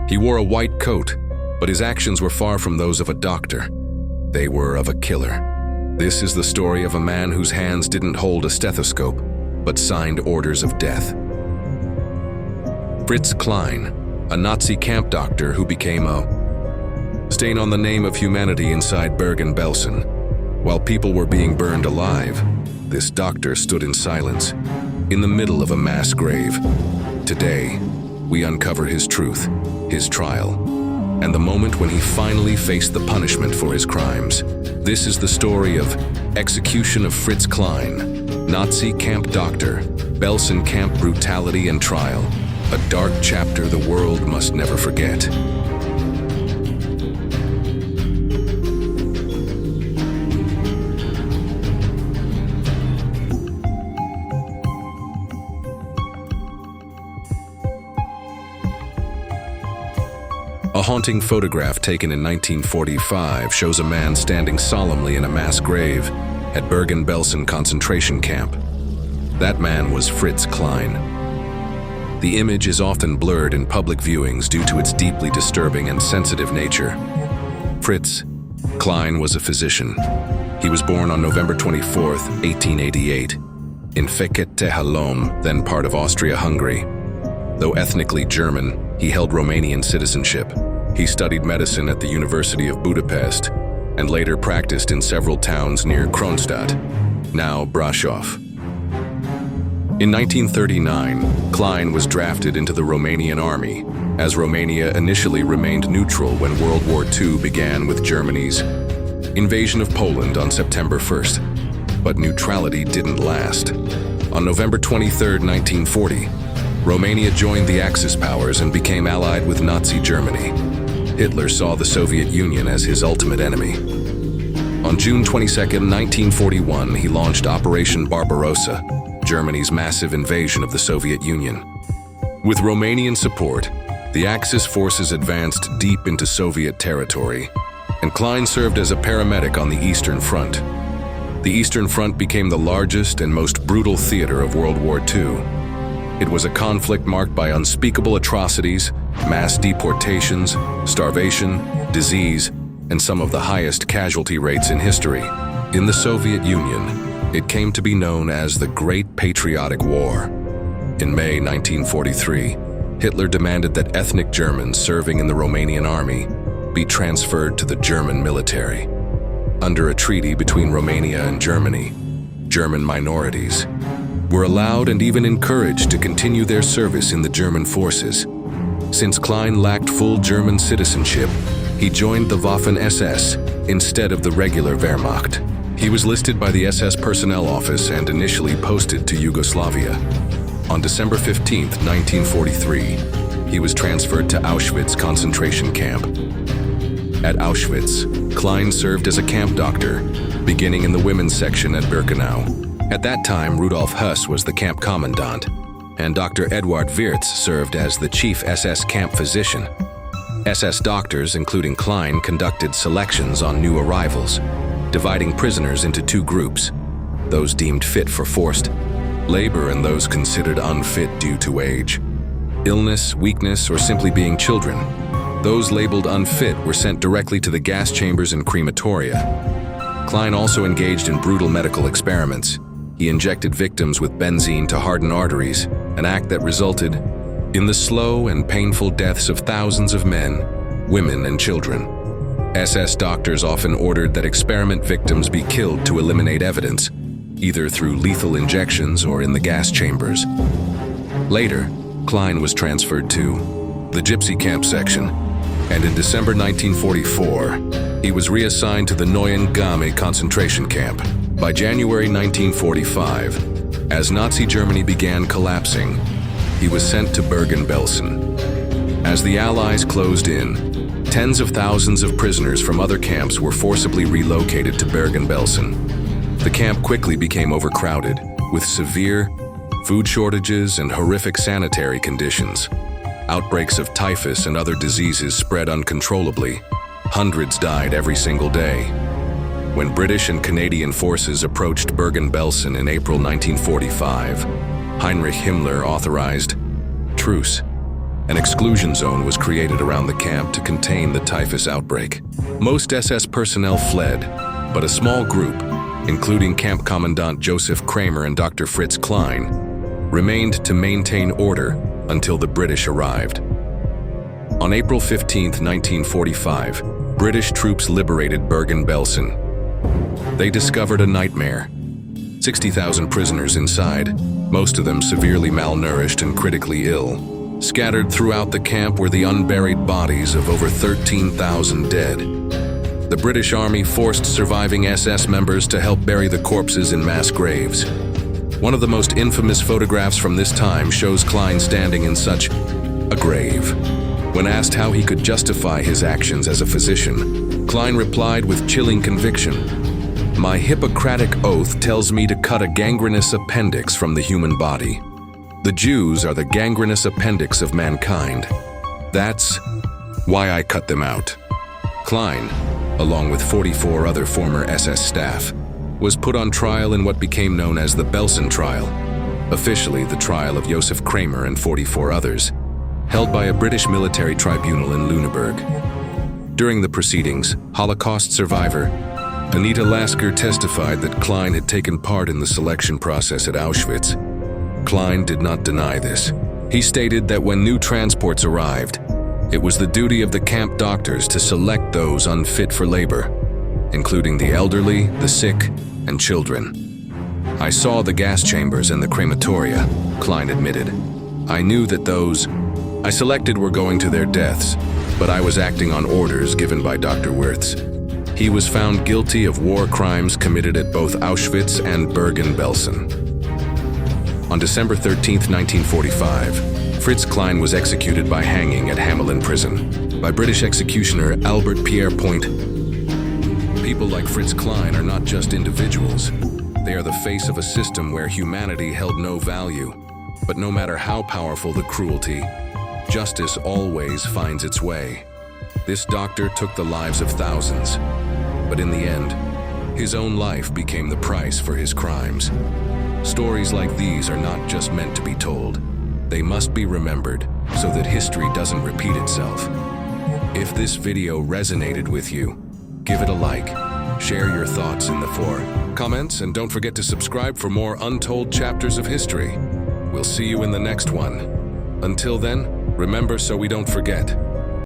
He wore a white coat, but his actions were far from those of a doctor. They were of a killer. This is the story of a man whose hands didn't hold a stethoscope, but signed orders of death. Fritz Klein, a Nazi camp doctor who became a stain on the name of humanity inside Bergen-Belsen. While people were being burned alive, this doctor stood in silence, in the middle of a mass grave. Today, we uncover his truth, his trial, and the moment when he finally faced the punishment for his crimes. This is the story of Execution of Fritz Klein, Nazi camp doctor, Belsen camp brutality and trial, a dark chapter the world must never forget. A haunting photograph taken in 1945 shows a man standing solemnly in a mass grave at Bergen-Belsen concentration camp. That man was Fritz Klein. The image is often blurred in public viewings due to its deeply disturbing and sensitive nature. Fritz Klein was a physician. He was born on November 24, 1888, in Fekete-Halom, then part of Austria-Hungary. Though ethnically German, he held Romanian citizenship. He studied medicine at the University of Budapest and later practiced in several towns near Kronstadt, now Brașov. In 1939, Klein was drafted into the Romanian army, as Romania initially remained neutral when World War II began with Germany's invasion of Poland on September 1st. But neutrality didn't last. On November 23, 1940, Romania joined the Axis powers and became allied with Nazi Germany. Hitler saw the Soviet Union as his ultimate enemy. On June 22, 1941, he launched Operation Barbarossa, Germany's massive invasion of the Soviet Union. With Romanian support, the Axis forces advanced deep into Soviet territory, and Klein served as a paramedic on the Eastern Front. The Eastern Front became the largest and most brutal theater of World War II. It was a conflict marked by unspeakable atrocities, mass deportations, starvation, disease, and some of the highest casualty rates in history. In the Soviet Union, it came to be known as the Great Patriotic War. In May 1943, Hitler demanded that ethnic Germans serving in the Romanian army be transferred to the German military. Under a treaty between Romania and Germany, German minorities were allowed and even encouraged to continue their service in the German forces. Since Klein lacked full German citizenship, he joined the Waffen-SS instead of the regular Wehrmacht. He was listed by the SS Personnel Office and initially posted to Yugoslavia. On December 15, 1943, he was transferred to Auschwitz concentration camp. At Auschwitz, Klein served as a camp doctor, beginning in the women's section at Birkenau. At that time, Rudolf Höss was the camp commandant, and Dr. Eduard Wirtz served as the chief SS camp physician. SS doctors, including Klein, conducted selections on new arrivals, dividing prisoners into two groups, those deemed fit for forced labor and those considered unfit due to age, illness, weakness, or simply being children. Those labeled unfit were sent directly to the gas chambers and crematoria. Klein also engaged in brutal medical experiments. He injected victims with benzene to harden arteries, an act that resulted in the slow and painful deaths of thousands of men, women, and children. SS doctors often ordered that experiment victims be killed to eliminate evidence, either through lethal injections or in the gas chambers. Later, Klein was transferred to the Gypsy Camp section, and in December 1944, he was reassigned to the Neuengamme concentration camp. By January 1945, as Nazi Germany began collapsing, he was sent to Bergen-Belsen. As the Allies closed in, tens of thousands of prisoners from other camps were forcibly relocated to Bergen-Belsen. The camp quickly became overcrowded, with severe food shortages and horrific sanitary conditions. Outbreaks of typhus and other diseases spread uncontrollably. Hundreds died every single day. When British and Canadian forces approached Bergen-Belsen in April 1945, Heinrich Himmler authorized truce. An exclusion zone was created around the camp to contain the typhus outbreak. Most SS personnel fled, but a small group, including Camp Commandant Joseph Kramer and Dr. Fritz Klein, remained to maintain order until the British arrived. On April 15, 1945, British troops liberated Bergen-Belsen. They discovered a nightmare. 60,000 prisoners inside, most of them severely malnourished and critically ill. Scattered throughout the camp were the unburied bodies of over 13,000 dead. The British Army forced surviving SS members to help bury the corpses in mass graves. One of the most infamous photographs from this time shows Klein standing in such a grave. When asked how he could justify his actions as a physician, Klein replied with chilling conviction, "My Hippocratic oath tells me to cut a gangrenous appendix from the human body. The Jews are the gangrenous appendix of mankind. That's why I cut them out." Klein, along with 44 other former SS staff, was put on trial in what became known as the Belsen trial, officially the trial of Joseph Kramer and 44 others, held by a British military tribunal in Lüneburg. During the proceedings, Holocaust survivor Anita Lasker testified that Klein had taken part in the selection process at Auschwitz. Klein did not deny this. He stated that when new transports arrived, it was the duty of the camp doctors to select those unfit for labor, including the elderly, the sick, and children. "I saw the gas chambers and the crematoria," Klein admitted. "I knew that those I selected were going to their deaths, but I was acting on orders given by Dr. Wirtz." He was found guilty of war crimes committed at both Auschwitz and Bergen-Belsen. On December 13, 1945, Fritz Klein was executed by hanging at Hamelin prison by British executioner Albert Pierre Point. People like Fritz Klein are not just individuals. They are the face of a system where humanity held no value. But no matter how powerful the cruelty, justice always finds its way. This doctor took the lives of thousands, but in the end, his own life became the price for his crimes. Stories like these are not just meant to be told. They must be remembered so that history doesn't repeat itself. If this video resonated with you, give it a like, share your thoughts in the comments, and don't forget to subscribe for more untold chapters of history. We'll see you in the next one. Until then, remember so we don't forget.